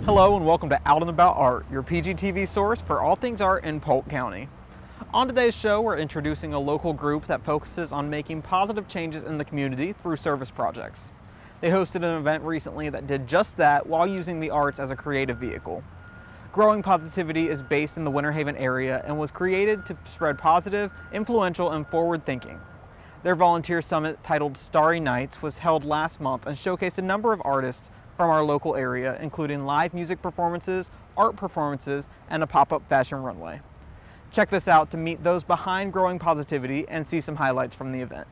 Hello and welcome to Out and About Art, your PGTV source for all things art in Polk County. On today's show, we're introducing a local group that focuses on making positive changes in the community through service projects. They hosted an event recently that did just that while using the arts as a creative vehicle. Growing Positivity is based in the Winter Haven area and was created to spread positive, influential, and forward thinking. Their volunteer summit titled Starry Nights was held last month and showcased a number of artists from our local area, including live music performances, art performances, and a pop-up fashion runway. Check this out to meet those behind Growing Positivity and see some highlights from the event.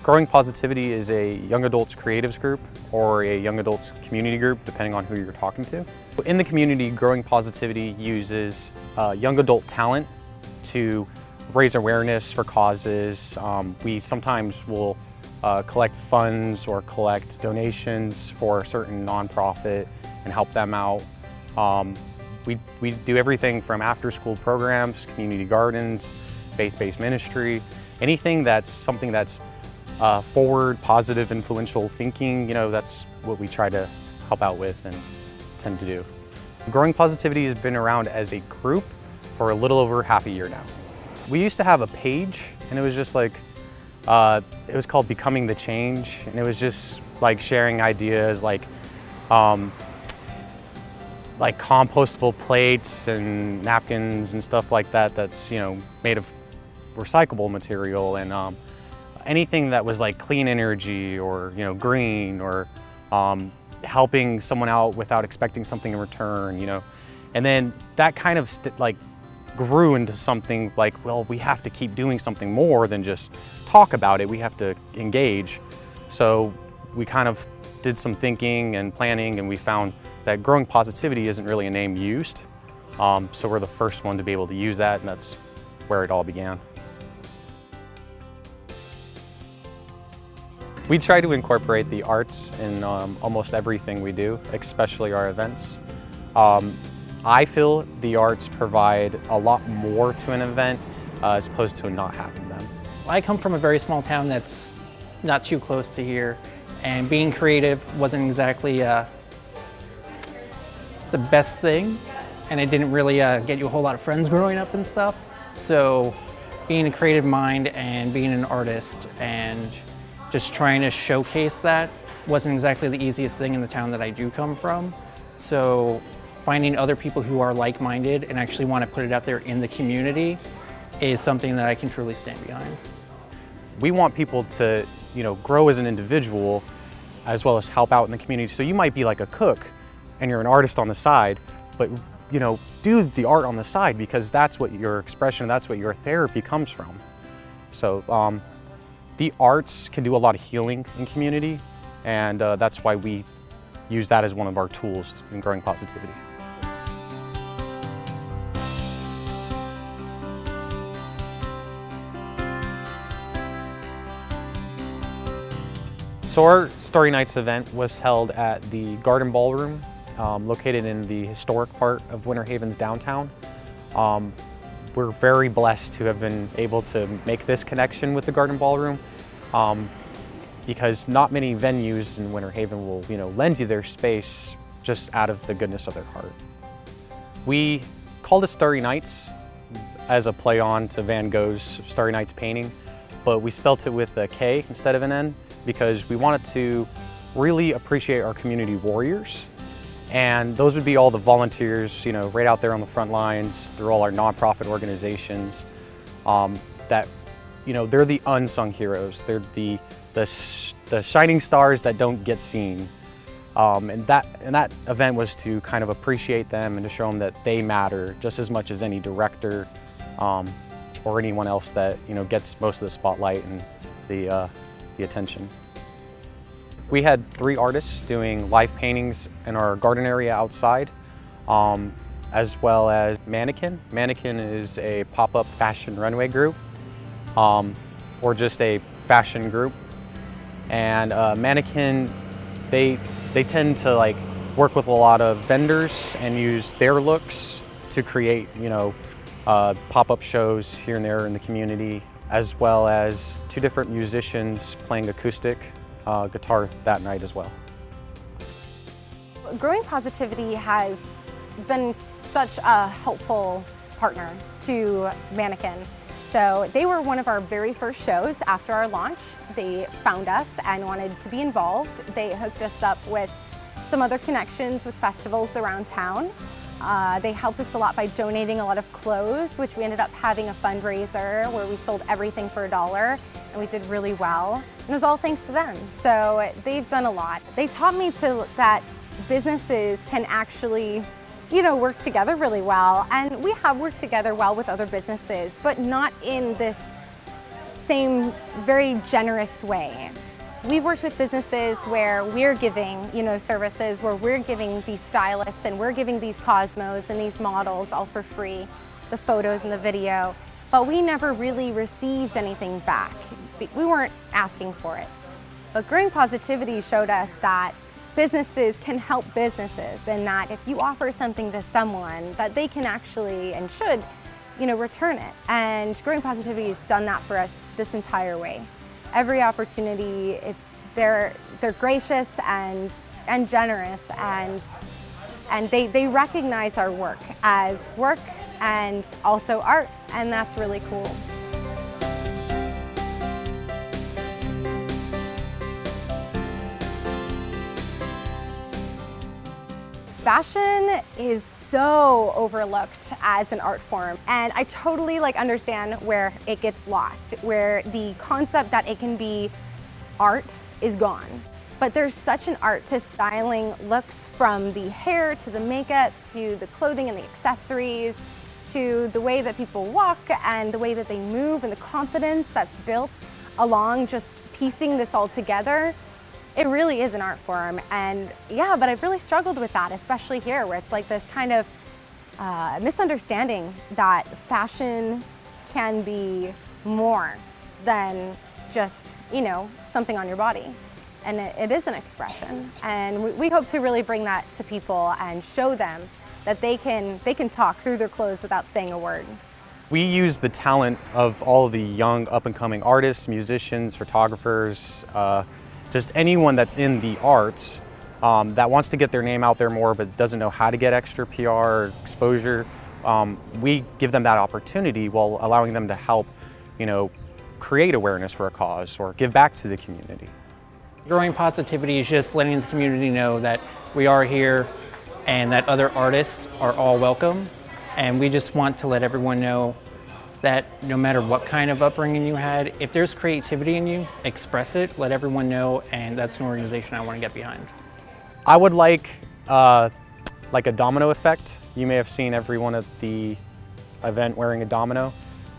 Growing Positivity is a young adults creatives group or a young adults community group, depending on who you're talking to. In the community, Growing Positivity uses young adult talent to raise awareness for causes. We sometimes will collect funds or collect donations for a certain nonprofit and help them out. We do everything from after-school programs, community gardens, faith-based ministry, anything that's something that's forward, positive, influential thinking, that's what we try to help out with and tend to do. Growing Positivity has been around as a group for a little over half a year now. We used to have a page, and it was just like, it was called Becoming the Change, and it was just like sharing ideas like compostable plates and napkins and stuff like that that's, made of recyclable material, and anything that was like clean energy or green or helping someone out without expecting something in return, and then that kind of grew into something like, well, we have to keep doing something more than just talk about it. We have to engage. So we kind of did some thinking and planning, and we found that Growing Positivity isn't really a name used. So we're the first one to be able to use that, and that's where it all began. We try to incorporate the arts in almost everything we do, especially our events. I feel the arts provide a lot more to an event as opposed to not having them. I come from a very small town that's not too close to here, and being creative wasn't exactly the best thing, and it didn't really get you a whole lot of friends growing up and stuff. So being a creative mind and being an artist and just trying to showcase that wasn't exactly the easiest thing in the town that I do come from. So finding other people who are like-minded and actually want to put it out there in the community is something that I can truly stand behind. We want people to, grow as an individual as well as help out in the community. So you might be like a cook and you're an artist on the side, but do the art on the side because that's what your expression, that's what your therapy comes from. So the arts can do a lot of healing in community, and that's why we use that as one of our tools in Growing Positivity. So our Starry Nights event was held at the Garden Ballroom, located in the historic part of Winter Haven's downtown. We're very blessed to have been able to make this connection with the Garden Ballroom because not many venues in Winter Haven will, lend you their space just out of the goodness of their heart. We called it Starry Nights as a play on to Van Gogh's Starry Nights painting, but we spelt it with a K instead of an N because we wanted to really appreciate our community warriors. And those would be all the volunteers, right out there on the front lines through all our nonprofit organizations. That, they're the unsung heroes. They're the shining stars that don't get seen. And that event was to kind of appreciate them and to show them that they matter just as much as any director or anyone else that gets most of the spotlight and the attention. We had 3 artists doing live paintings in our garden area outside, as well as Mannequin. Mannequin is a pop-up fashion runway group, or just a fashion group. And Mannequin, they tend to like work with a lot of vendors and use their looks to create, pop-up shows here and there in the community, as well as 2 different musicians playing acoustic guitar that night as well. Growing Positivity has been such a helpful partner to Mannequin. So they were one of our very first shows after our launch. They found us and wanted to be involved. They hooked us up with some other connections with festivals around town. They helped us a lot by donating a lot of clothes, which we ended up having a fundraiser where we sold everything for $1, and we did really well. And it was all thanks to them. So they've done a lot. They taught me that businesses can actually work together really well. And we have worked together well with other businesses, but not in this same very generous way. We've worked with businesses where we're giving, services, where we're giving these stylists and we're giving these cosmos and these models all for free, the photos and the video, but we never really received anything back. We weren't asking for it. But Growing Positivity showed us that businesses can help businesses, and that if you offer something to someone, that they can actually and should, return it. And Growing Positivity has done that for us this entire way. Every opportunity, they're gracious and generous, and they recognize our work as work and also art, and that's really cool. Fashion is so overlooked as an art form, and I totally understand where it gets lost, where the concept that it can be art is gone. But there's such an art to styling looks, from the hair to the makeup to the clothing and the accessories to the way that people walk and the way that they move and the confidence that's built along just piecing this all together. It really is an art form, and yeah, but I've really struggled with that, especially here, where it's like this kind of misunderstanding that fashion can be more than just, something on your body. And it is an expression, and we hope to really bring that to people and show them that they can talk through their clothes without saying a word. We use the talent of all of the young up-and-coming artists, musicians, photographers, just anyone that's in the arts that wants to get their name out there more but doesn't know how to get extra PR or exposure. We give them that opportunity while allowing them to help, create awareness for a cause or give back to the community. Growing Positivity is just letting the community know that we are here and that other artists are all welcome. And we just want to let everyone know that no matter what kind of upbringing you had, if there's creativity in you, express it, let everyone know, and that's an organization I want to get behind. I would like a domino effect. You may have seen everyone at the event wearing a domino.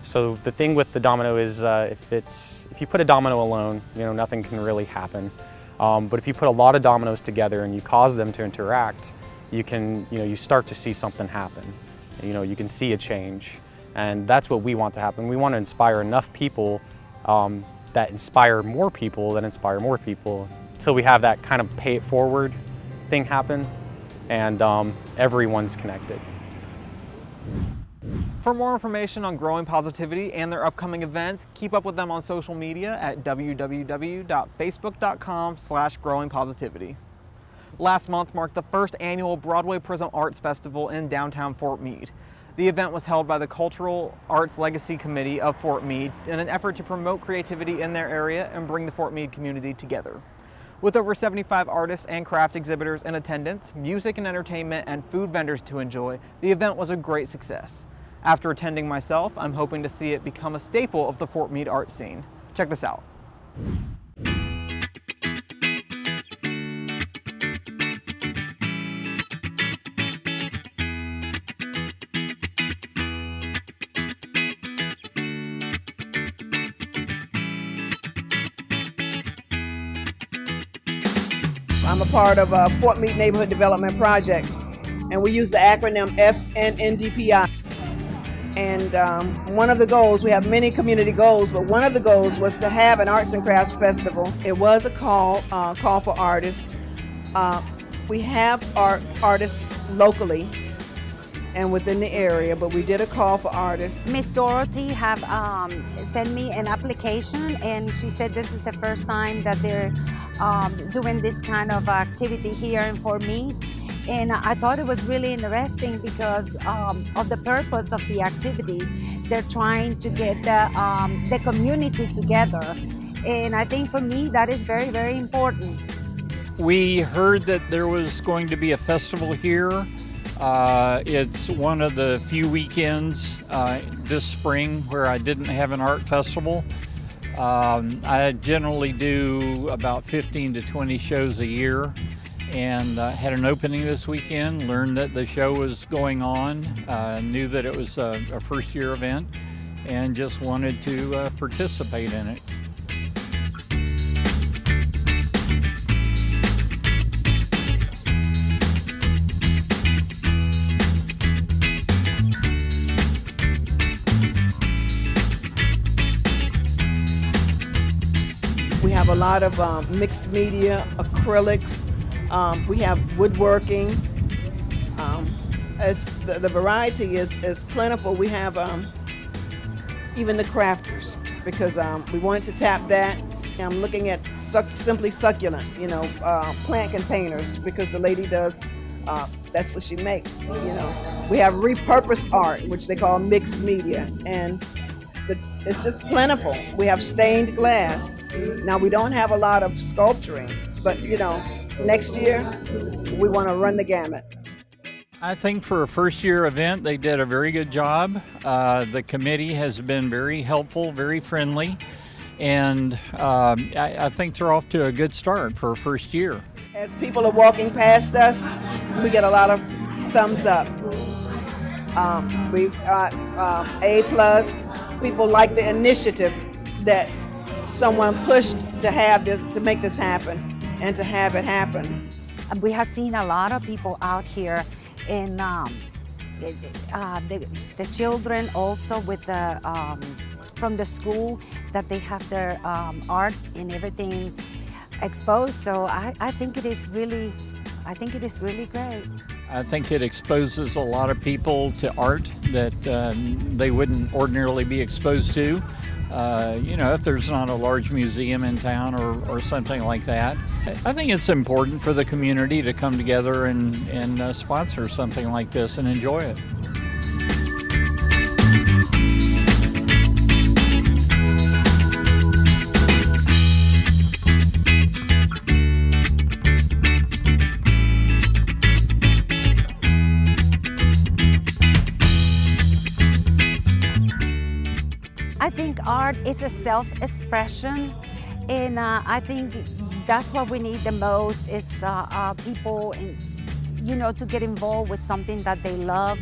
So the thing with the domino is if you put a domino alone, nothing can really happen. But if you put a lot of dominoes together and you cause them to interact, you start to see something happen. You can see a change. And that's what we want to happen. We want to inspire enough people that inspire more people that inspire more people, until we have that kind of pay it forward thing happen, and everyone's connected. For more information on Growing Positivity and their upcoming events, keep up with them on social media at www.facebook.com/growingpositivity. Last month marked the first annual Broadway Prism Art Festival in downtown Fort Meade. The event was held by the Cultural Arts Legacy Committee of Fort Meade in an effort to promote creativity in their area and bring the Fort Meade community together. With over 75 artists and craft exhibitors in attendance, music and entertainment, and food vendors to enjoy, the event was a great success. After attending myself, I'm hoping to see it become a staple of the Fort Meade art scene. Check this out. I'm a part of a Fort Meade Neighborhood Development Project, and we use the acronym FNNDPI. And one of the goals, we have many community goals, but one of the goals was to have an arts and crafts festival. It was a call for artists. We have artists locally and within the area, but we did a call for artists. Miss Dorothy have sent me an application, and she said this is the first time that they're doing this kind of activity here in Fort Meade. And I thought it was really interesting because of the purpose of the activity. They're trying to get the community together. And I think for me, that is very, very important. We heard that there was going to be a festival here. It's one of the few weekends this spring where I didn't have an art festival. I generally do about 15 to 20 shows a year, and had an opening this weekend, learned that the show was going on, knew that it was a first-year event, and just wanted to participate in it. We have a lot of mixed media, acrylics. We have woodworking. The variety is plentiful. We have even the crafters, because we wanted to tap that. I'm looking at simply succulent, plant containers, because the lady does, that's what she makes, We have repurposed art, which they call mixed media, and it's just plentiful. We have stained glass. Now, we don't have a lot of sculpturing, but next year we want to run the gamut. I think for a first-year event, they did a very good job. The committee has been very helpful, very friendly, and I think they're off to a good start for a first year. As people are walking past us, we get a lot of thumbs up. We've got A+. People like the initiative that someone pushed to have this, to make this happen, and to have it happen. We have seen a lot of people out here, and the children also with from the school, that they have their art and everything exposed. So I think it is really great. I think it exposes a lot of people to art that they wouldn't ordinarily be exposed to. If there's not a large museum in town or something like that. I think it's important for the community to come together and sponsor something like this and enjoy it. I think art is a self-expression, and I think that's what we need the most is people, to get involved with something that they love,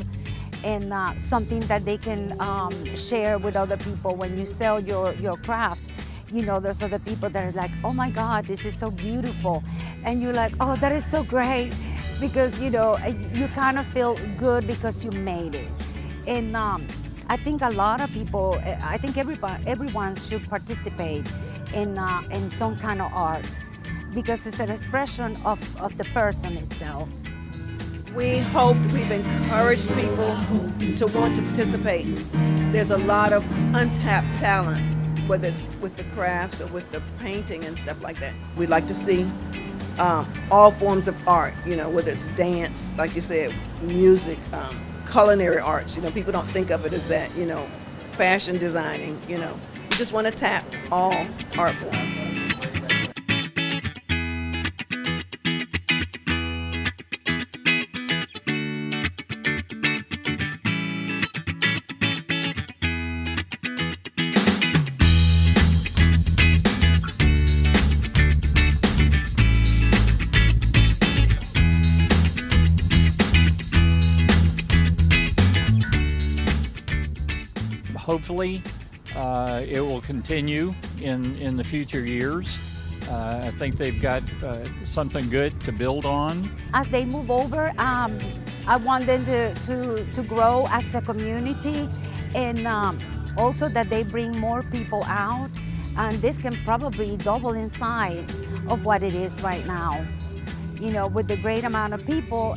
and something that they can share with other people. When you sell your craft, there's other people that are like, oh my God, this is so beautiful. And you're like, oh, that is so great, because you kind of feel good because you made it. And I think a lot of people, I think everyone should participate in some kind of art, because it's an expression of the person itself. We hope we've encouraged people to want to participate. There's a lot of untapped talent, whether it's with the crafts or with the painting and stuff like that. We'd like to see all forms of art, whether it's dance, like you said, music, culinary arts. People don't think of it as that, fashion designing, We just want to tap all art forms. Hopefully, it will continue in the future years. I think they've got something good to build on. As they move over, I want them to grow as a community and also that they bring more people out, and this can probably double in size of what it is right now. You know, with the great amount of people,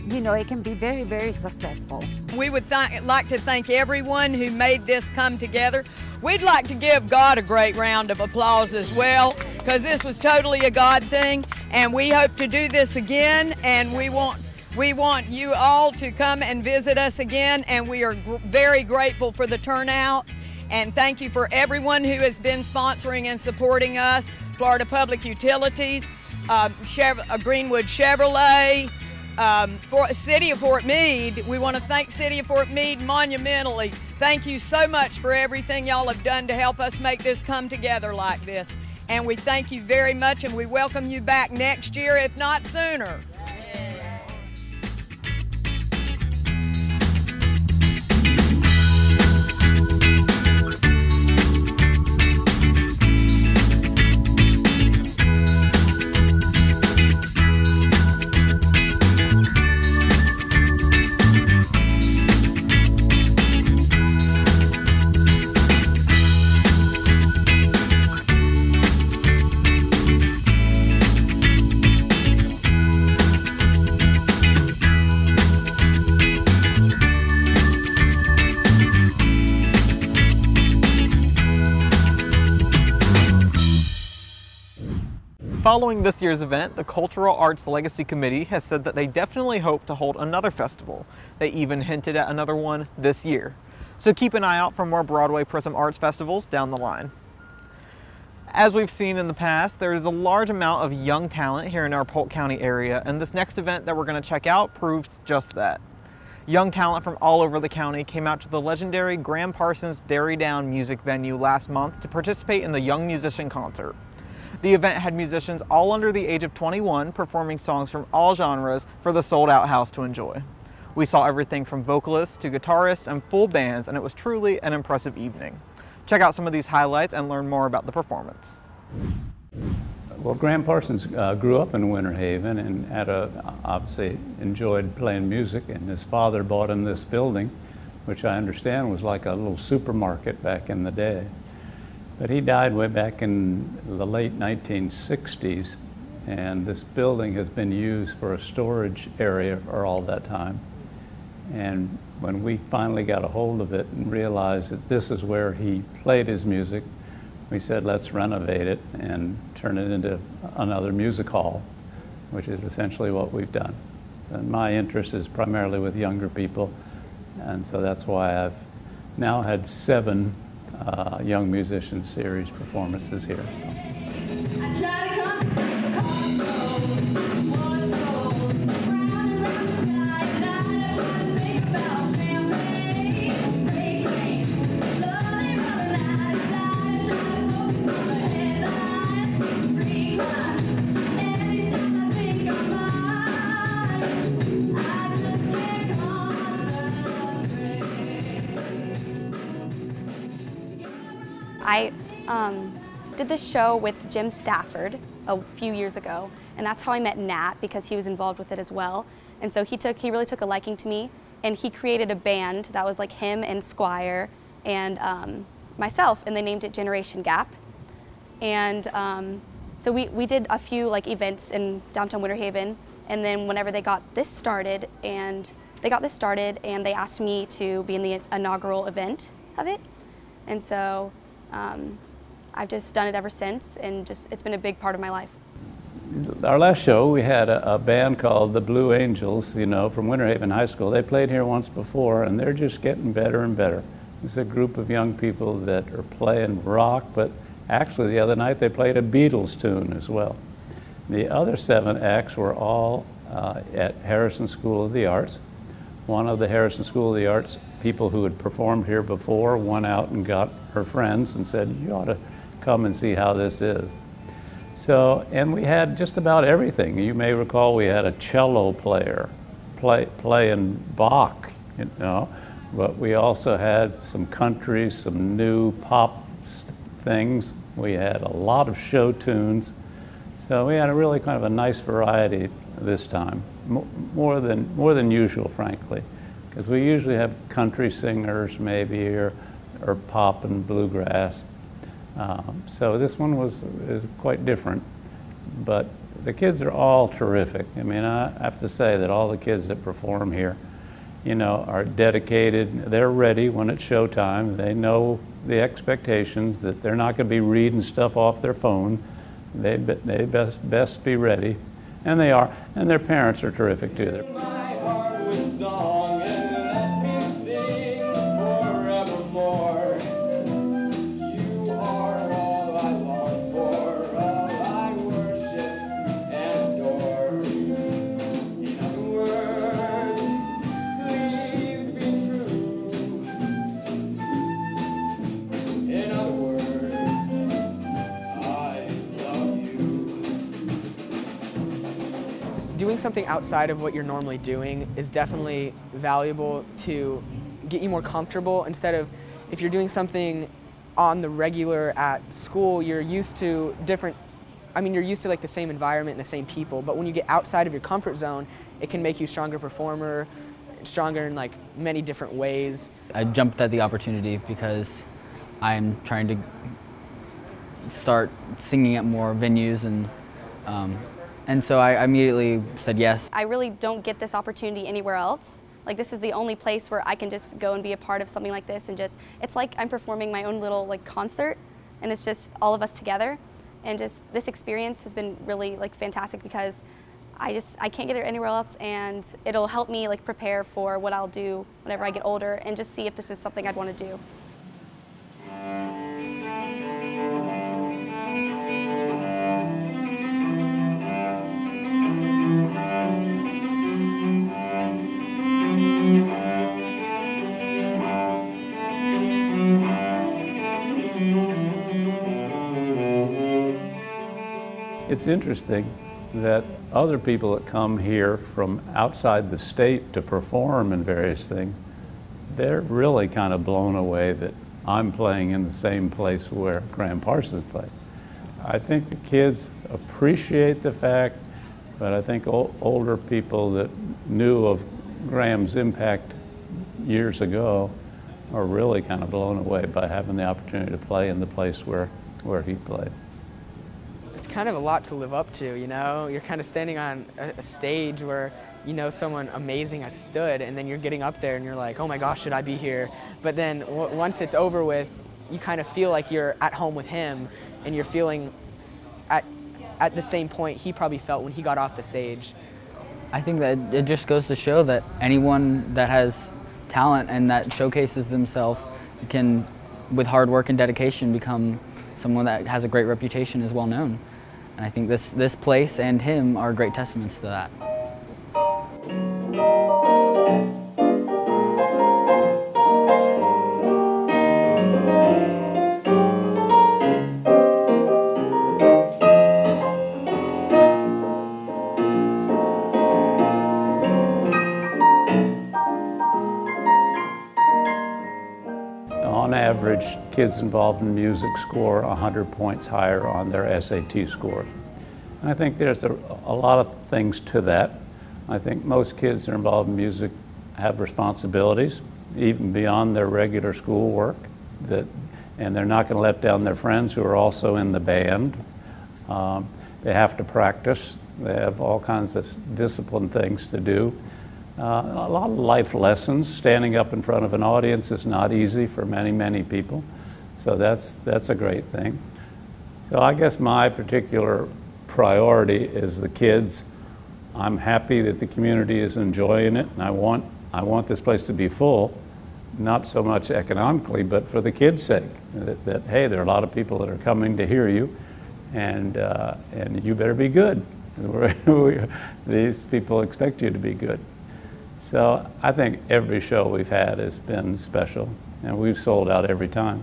you know, it can be very, very successful. We would like to thank everyone who made this come together. We'd like to give God a great round of applause as well, because this was totally a God thing, and we hope to do this again, and we want you all to come and visit us again, and we are very grateful for the turnout, and thank you for everyone who has been sponsoring and supporting us. Florida Public Utilities, Greenwood Chevrolet, City of Fort Meade. We want to thank City of Fort Meade monumentally. Thank you so much for everything y'all have done to help us make this come together like this. And we thank you very much, and we welcome you back next year, if not sooner. Following this year's event, the Cultural Arts Legacy Committee has said that they definitely hope to hold another festival. They even hinted at another one this year. So keep an eye out for more Broadway Prism Arts festivals down the line. As we've seen in the past, there is a large amount of young talent here in our Polk County area, and this next event that we're going to check out proves just that. Young talent from all over the county came out to the legendary Parsons Derry Down music venue last month to participate in the Young Musician Concert. The event had musicians all under the age of 21 performing songs from all genres for the sold-out house to enjoy. We saw everything from vocalists to guitarists and full bands, and it was truly an impressive evening. Check out some of these highlights and learn more about the performance. Well, Graham Parsons grew up in Winter Haven and obviously enjoyed playing music, and his father bought him this building, which I understand was like a little supermarket back in the day. But he died way back in the late 1960s, and this building has been used for a storage area for all that time. And when we finally got a hold of it and realized that this is where he played his music, we said, let's renovate it and turn it into another music hall, which is essentially what we've done. And my interest is primarily with younger people, and so that's why I've now had 7 Young Musician Series performances here. I did this show with Jim Stafford a few years ago, and that's how I met Nat, because he was involved with it as well. And so he really took a liking to me, and he created a band that was like him and Squire and myself, and they named it Generation Gap. And so we did a few like events in downtown Winter Haven, and then whenever they got this started, and they asked me to be in the inaugural event of it. And so I've just done it ever since, and it's been a big part of my life. Our last show, we had a band called the Blue Angels, you know, from Winter Haven High School. They played here once before, and they're just getting better and better. It's a group of young people that are playing rock, but actually the other night they played a Beatles tune as well. The other 7 acts were all at Harrison School of the Arts. One of the Harrison School of the Arts people who had performed here before went out and got her friends and said, you ought to come and see how this is. So, and we had just about everything. You may recall we had a cello player playing Bach, you know, but we also had some country, some new pop things. We had a lot of show tunes. So we had a really kind of a nice variety this time, more than usual, frankly, because we usually have country singers maybe, or pop and bluegrass. So this one is quite different, but the kids are all terrific. I mean, I have to say that all the kids that perform here, you know, are dedicated. They're ready when it's showtime. They know the expectations, that they're not going to be reading stuff off their phone. They best be ready, and they are. And their parents are terrific too. Doing something outside of what you're normally doing is definitely valuable to get you more comfortable. Instead of, if you're doing something on the regular at school, you're used to you're used to like the same environment and the same people, but when you get outside of your comfort zone, it can make you a stronger performer, stronger in like many different ways. I jumped at the opportunity because I'm trying to start singing at more venues, and so I immediately said yes. I really don't get this opportunity anywhere else. Like, this is the only place where I can just go and be a part of something like this, and just, it's like I'm performing my own little like concert, and it's just all of us together. And just this experience has been really like fantastic because I can't get it anywhere else, and it'll help me like prepare for what I'll do whenever I get older, and just see if this is something I'd want to do. It's interesting that other people that come here from outside the state to perform in various things, they're really kind of blown away that I'm playing in the same place where Graham Parsons played. I think the kids appreciate the fact, but I think older people that knew of Graham's impact years ago are really kind of blown away by having the opportunity to play in the place where he played. It's kind of a lot to live up to, you know? You're kind of standing on a stage where you know someone amazing has stood, and then you're getting up there and you're like, oh my gosh, should I be here? But then once it's over with, you kind of feel like you're at home with him, and you're feeling at the same point he probably felt when he got off the stage. I think that it just goes to show that anyone that has talent and that showcases themselves can, with hard work and dedication, become someone that has a great reputation, is well known. And I think this place and him are great testaments to that. On average, kids involved in music score 100 points higher on their SAT scores. And I think there's a lot of things to that. I think most kids that are involved in music have responsibilities, even beyond their regular schoolwork, and they're not going to let down their friends who are also in the band. They have to practice. They have all kinds of discipline things to do. A lot of life lessons. Standing up in front of an audience is not easy for many, many people. So that's a great thing. So I guess my particular priority is the kids. I'm happy that the community is enjoying it, and I want this place to be full, not so much economically, but for the kids' sake. That hey, there are a lot of people that are coming to hear you, and you better be good. These people expect you to be good. So I think every show we've had has been special, and we've sold out every time.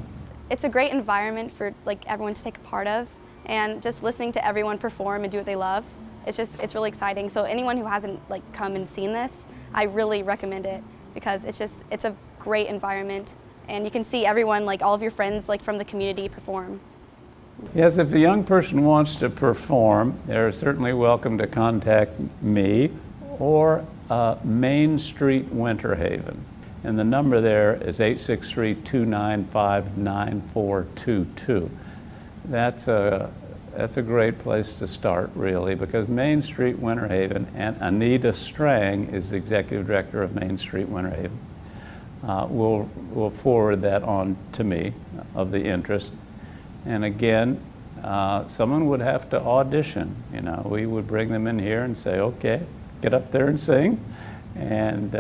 It's a great environment for like everyone to take a part of, and just listening to everyone perform and do what they love, it's really exciting. So anyone who hasn't like come and seen this, I really recommend it, because it's a great environment, and you can see everyone, like all of your friends like from the community, perform. Yes, if a young person wants to perform, they're certainly welcome to contact me or Main Street, Winter Haven. And the number there is 863-295-9422. That's a great place to start, really, because Main Street, Winter Haven, and Anita Strang is the executive director of Main Street, Winter Haven. Will forward that on to me of the interest. And again, someone would have to audition. You know, we would bring them in here and say, okay, get up there and sing, and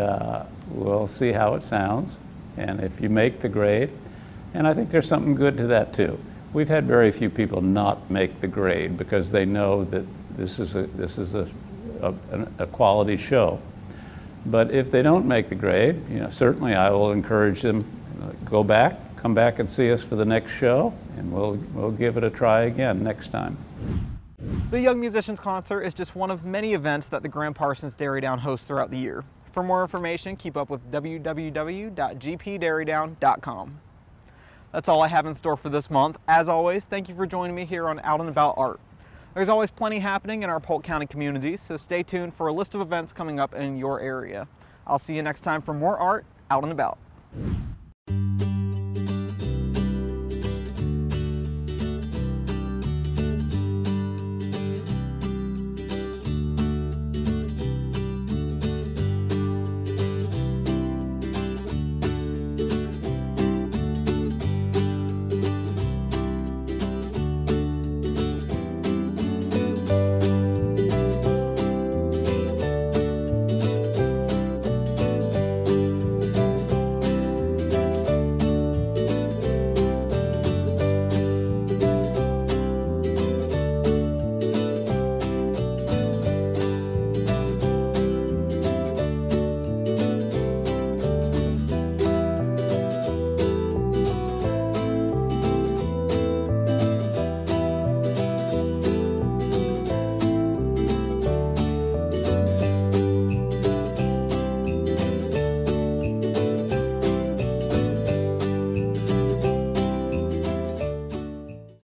we'll see how it sounds, and if you make the grade. And I think there's something good to that too. We've had very few people not make the grade because they know that this is a quality show. But if they don't make the grade, you know, certainly I will encourage them, go back, come back and see us for the next show, and we'll give it a try again next time. The Young Musicians Concert is just one of many events that the Graham Parsons Derry Down hosts throughout the year. For more information, keep up with www.gpderrydown.com. That's all I have in store for this month. As always, thank you for joining me here on Out and About Art. There's always plenty happening in our Polk County communities, so stay tuned for a list of events coming up in your area. I'll see you next time for more art, Out and About.